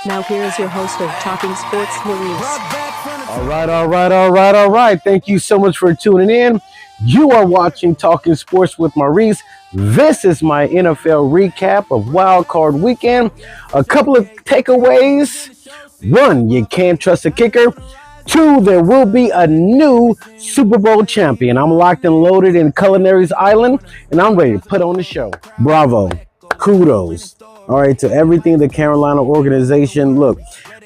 Now here is your host of Talking Sports, Maurice. All right. Thank you so much for tuning in. You are watching Talking Sports with Maurice. This is my NFL recap of Wildcard weekend. A couple of takeaways. One, you can't trust a kicker. Two, there will be a new Super Bowl champion. I'm locked and loaded in Culinary's Island, and I'm ready to put on the show. Bravo. Kudos. All right, to everything the Carolina organization. Look,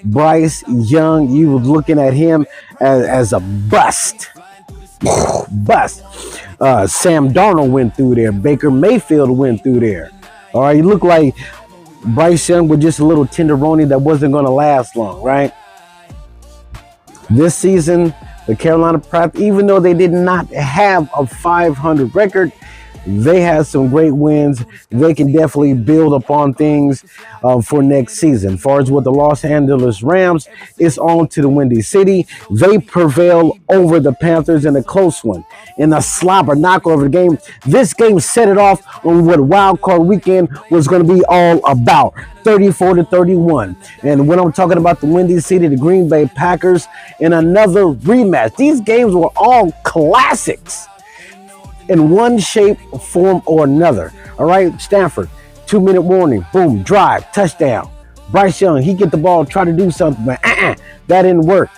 Bryce Young, you were looking at him as a bust. Bust. Sam Darnold went through there. Baker Mayfield went through there. All right, you look like Bryce Young was just a little tenderoni that wasn't going to last long, right? This season, the Carolina Panthers, even though they did not have a 500 record, they had some great wins. They can definitely build upon things for next season. As far as with the Los Angeles Rams, it's on to the Windy City. They prevail over the Panthers in a close one, in a slobber knockover game. This game set it off on what Wildcard weekend was going to be all about. 34-31. And when I'm talking about the Windy City, the Green Bay Packers, in another rematch. These games were all classics in one shape, form, or another. All right, Stanford, 2-minute warning, boom, drive, touchdown. Bryce Young, he get the ball, try to do something, but that didn't work.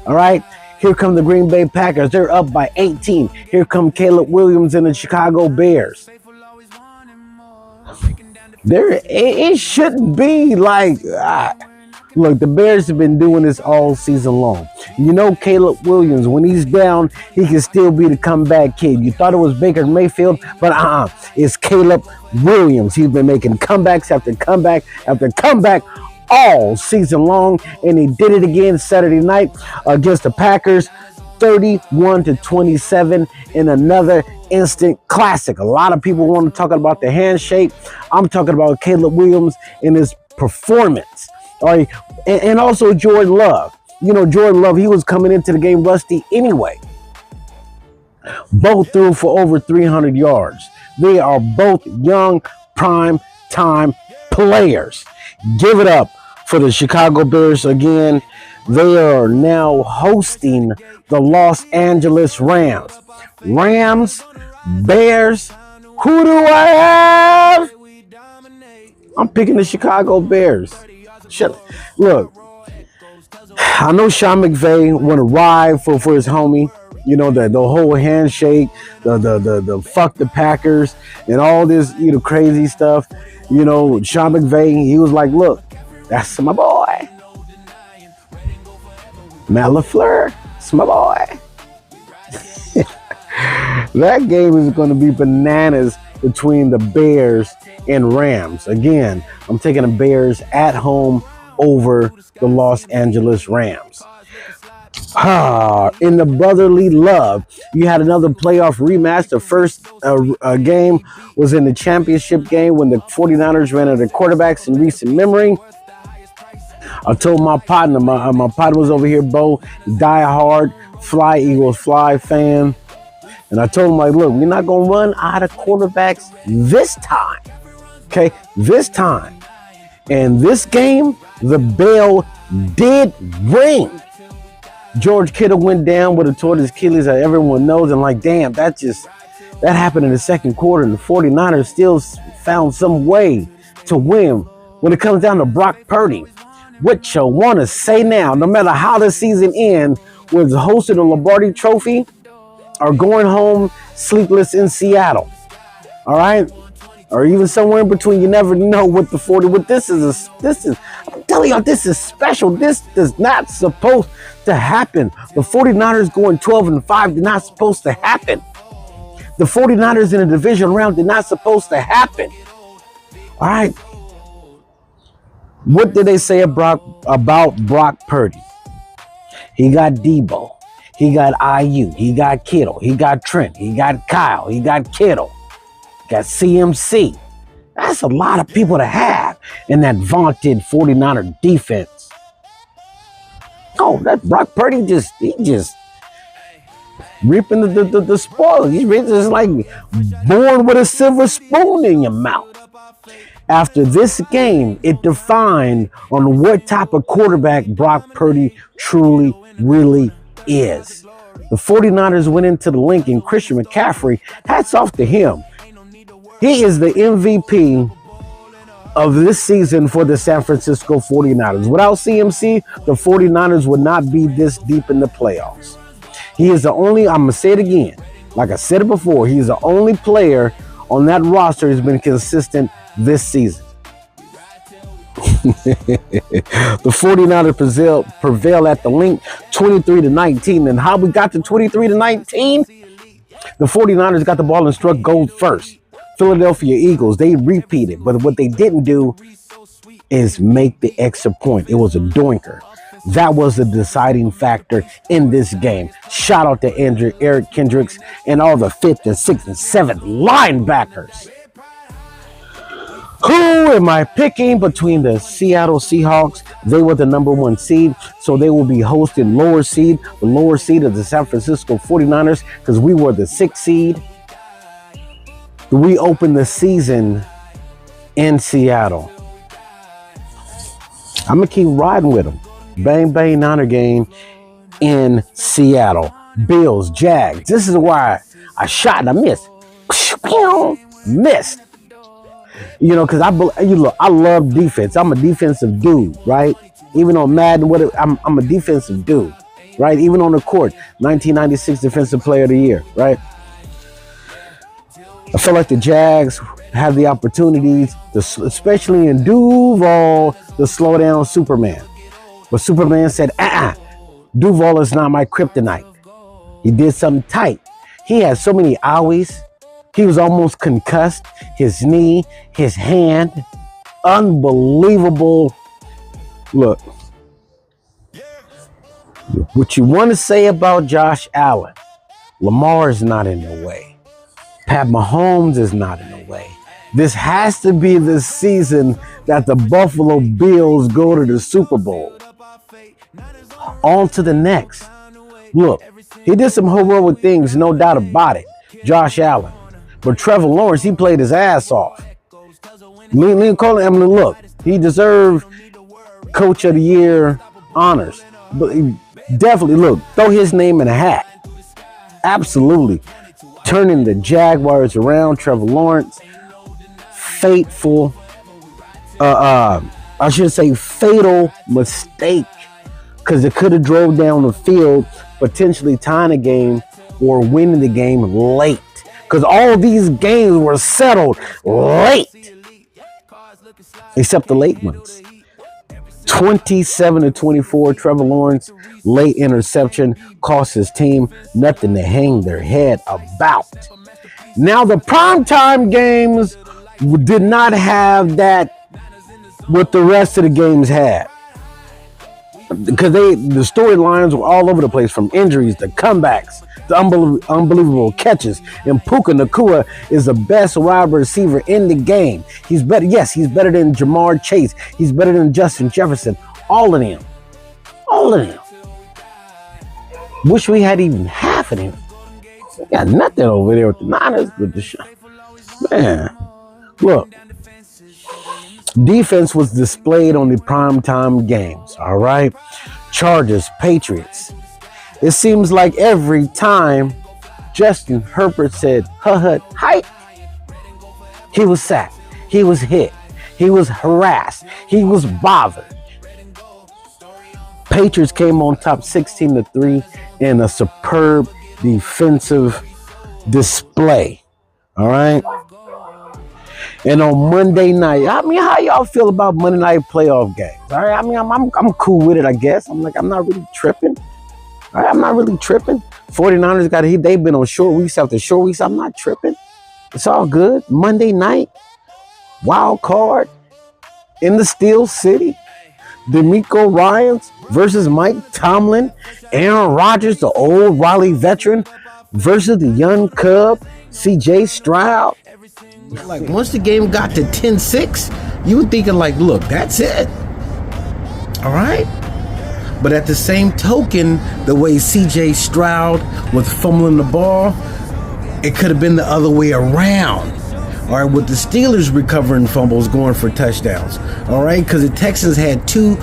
All right, here come the Green Bay Packers. They're up by 18. Here come Caleb Williams and the Chicago Bears. It shouldn't be like... Look, the Bears have been doing this all season long. You know Caleb Williams, when he's down, he can still be the comeback kid. You thought it was Baker Mayfield, but it's Caleb Williams. He's been making comebacks after comeback after comeback all season long, and he did it again Saturday night against the Packers, 31-27 in another instant classic. A lot of people want to talk about the handshake. I'm talking about Caleb Williams and his performance. All right, and also Jordan Love. You know, Jordan Love, he was coming into the game rusty anyway. Both threw for over 300 yards. They are both young, prime time players. Give it up for the Chicago Bears again. They are now hosting the Los Angeles Rams. Rams, Bears, who do I have? I'm picking the Chicago Bears. Look, I know Sean McVay want to ride for his homie. You know, the whole handshake, the fuck the Packers, and all this, crazy stuff. You know, Sean McVay, he was like, look, that's my boy. Matt LaFleur, that's my boy. That game is going to be bananas between the Bears and Rams. Again, I'm taking the Bears at home over the Los Angeles Rams. In the brotherly love, you had another playoff rematch. The first game was in the championship game when the 49ers ran out of their quarterbacks in recent memory. I told my partner, my partner was over here, Bo, die-hard Fly Eagles Fly fan. And I told him, like, look, we're not going to run out of quarterbacks this time. Okay, this time. And this game, the bell did ring. George Kittle went down with a torn Achilles, that everyone knows. And like, damn, that happened in the second quarter. And the 49ers still found some way to win. When it comes down to Brock Purdy, what you want to say now, no matter how the season ends, was hosting the Lombardi Trophy or going home sleepless in Seattle. All right? Or even somewhere in between. You never know what the 40. What this is. I'm telling y'all, this is special. This is not supposed to happen. The 49ers going 12-5 did not supposed to happen. The 49ers in the division round did not supposed to happen. All right. What did they say about Brock Purdy? He got Debo. He got IU. He got Kittle. He got Trent. He got Kyle. He got Kittle. He got CMC. That's a lot of people to have in that vaunted 49er defense. Oh, that Brock Purdy he just reaping the spoils. He's just like born with a silver spoon in your mouth. After this game, it defined on what type of quarterback Brock Purdy truly, really is. The 49ers went into the Lincoln. Christian McCaffrey, hats off to him. He is the MVP of this season for the San Francisco 49ers. Without CMC, the 49ers would not be this deep in the playoffs. He is the only, I'm going to say it again, like I said it before, he's the only player on that roster who's been consistent this season. The 49ers prevail at the link 23-19. And how we got to 23-19? The 49ers got the ball and struck gold first. Philadelphia Eagles, they repeated, but what they didn't do is make the extra point. It was a doinker. That was the deciding factor in this game. Shout out to Eric Kendricks and all the 5th and 6th and 7th linebackers. Who am I picking between the Seattle Seahawks? They were the number 1 seed, so they will be hosting the lower seed of the San Francisco 49ers, because we were the 6th seed. We opened the season in Seattle. I'm going to keep riding with them. Bang, bang, Niner game in Seattle. Bills, Jags. This is why I shot and I missed. Missed. You know, because I love defense. I'm a defensive dude, right? Even on Madden, I'm a defensive dude, right? Even on the court, 1996 Defensive Player of the Year, right? I feel like the Jags have the opportunities, especially in Duval, to slow down Superman. But Superman said, Duval is not my kryptonite. He did something tight. He had so many owies. He was almost concussed. His knee, his hand. Unbelievable. Look. What you want to say about Josh Allen? Lamar is not in the way. Pat Mahomes is not in the way. This has to be the season that the Buffalo Bills go to the Super Bowl. On to the next. Look, he did some heroic things, no doubt about it. Josh Allen. But Trevor Lawrence, he played his ass off. Look, he deserved Coach of the Year honors. But he definitely, look, throw his name in a hat. Absolutely. Turning the Jaguars around. Trevor Lawrence. Fatal mistake, because it could have drove down the field, potentially tying the game or winning the game late, because all these games were settled late, except the late ones. 27-24, Trevor Lawrence late interception cost his team nothing to hang their head about. Now the primetime games did not have that what the rest of the games had, because the storylines were all over the place, from injuries to comebacks to unbelievable catches. And Puka Nacua is the best wide receiver in the game. He's better. Yes, he's better than Jamar Chase. He's better than Justin Jefferson. All of them. Wish we had even half of them. We got nothing over there with the Niners, but man. Look, defense was displayed on the primetime games, all right? Chargers, Patriots. It seems like every time Justin Herbert said, hype, he was sacked, he was hit, he was harassed, he was bothered. Patriots came on top 16-3 in a superb defensive display, all right? And on Monday night, how y'all feel about Monday night playoff games? All right, I'm cool with it, I guess. I'm not really tripping. All right, I'm not really tripping. 49ers they've been on short weeks after short weeks. I'm not tripping. It's all good. Monday night, Wildcard in the Steel City. DeMeco Ryans versus Mike Tomlin. Aaron Rodgers, the old Raleigh veteran, versus the young Cub, C.J. Stroud. Like, once the game got to 10-6, you were thinking like, look, that's it. All right? But at the same token, the way C.J. Stroud was fumbling the ball, it could have been the other way around. All right, with the Steelers recovering fumbles going for touchdowns. All right, because the Texans had 2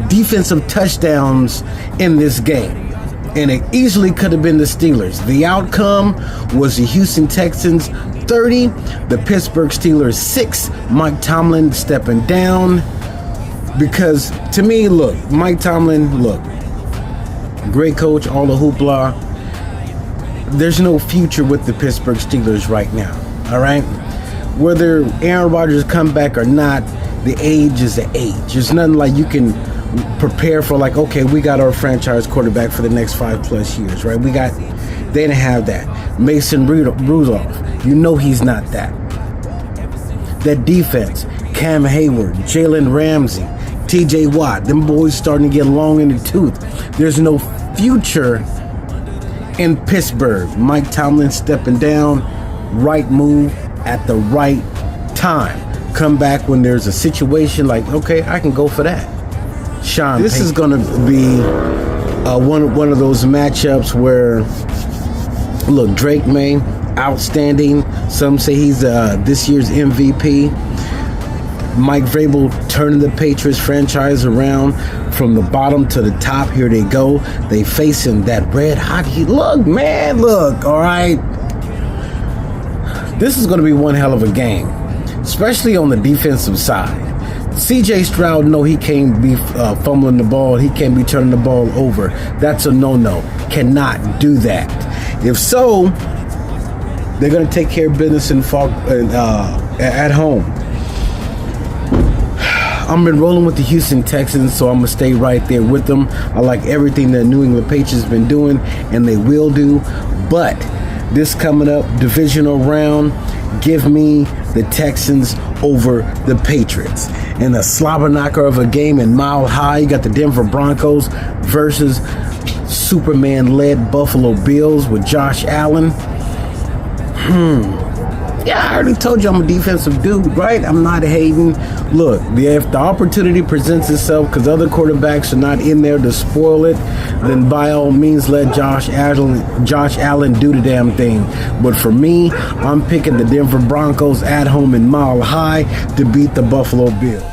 defensive touchdowns in this game. And it easily could have been the Steelers. The outcome was the Houston Texans 30, the Pittsburgh Steelers 6. Mike Tomlin stepping down. Because to me, look, Mike Tomlin, look, great coach, all the hoopla. There's no future with the Pittsburgh Steelers right now. All right? Whether Aaron Rodgers come back or not, the age is the age. There's nothing like you can prepare for, like, okay, we got our franchise quarterback for the next 5+ years, right? They didn't have that. Mason Rudolph, you know he's not that. That defense, Cam Hayward, Jalen Ramsey, TJ Watt, them boys starting to get long in the tooth. There's no future in Pittsburgh. Mike Tomlin stepping down, right move at the right time. Come back when there's a situation like, okay, I can go for that. Sean, this is going to be one of those matchups where, look, Drake May, outstanding. Some say he's this year's MVP. Mike Vrabel turning the Patriots franchise around from the bottom to the top. Here they go. They facing that red hot heat. Look, man, look, all right. This is going to be one hell of a game, especially on the defensive side. C.J. Stroud, no, he can't be fumbling the ball. He can't be turning the ball over. That's a no-no. Cannot do that. If so, they're going to take care of business at home. I'm been rolling with the Houston Texans, so I'm going to stay right there with them. I like everything that New England Patriots have been doing, and they will do. But this coming up, divisional round, give me the Texans over the Patriots. And a slobber knocker of a game in Mile High, you got the Denver Broncos versus Superman-led Buffalo Bills with Josh Allen. Yeah, I already told you I'm a defensive dude, right? I'm not hating. Look, if the opportunity presents itself because other quarterbacks are not in there to spoil it, then by all means let Josh Allen do the damn thing. But for me, I'm picking the Denver Broncos at home in Mile High to beat the Buffalo Bills.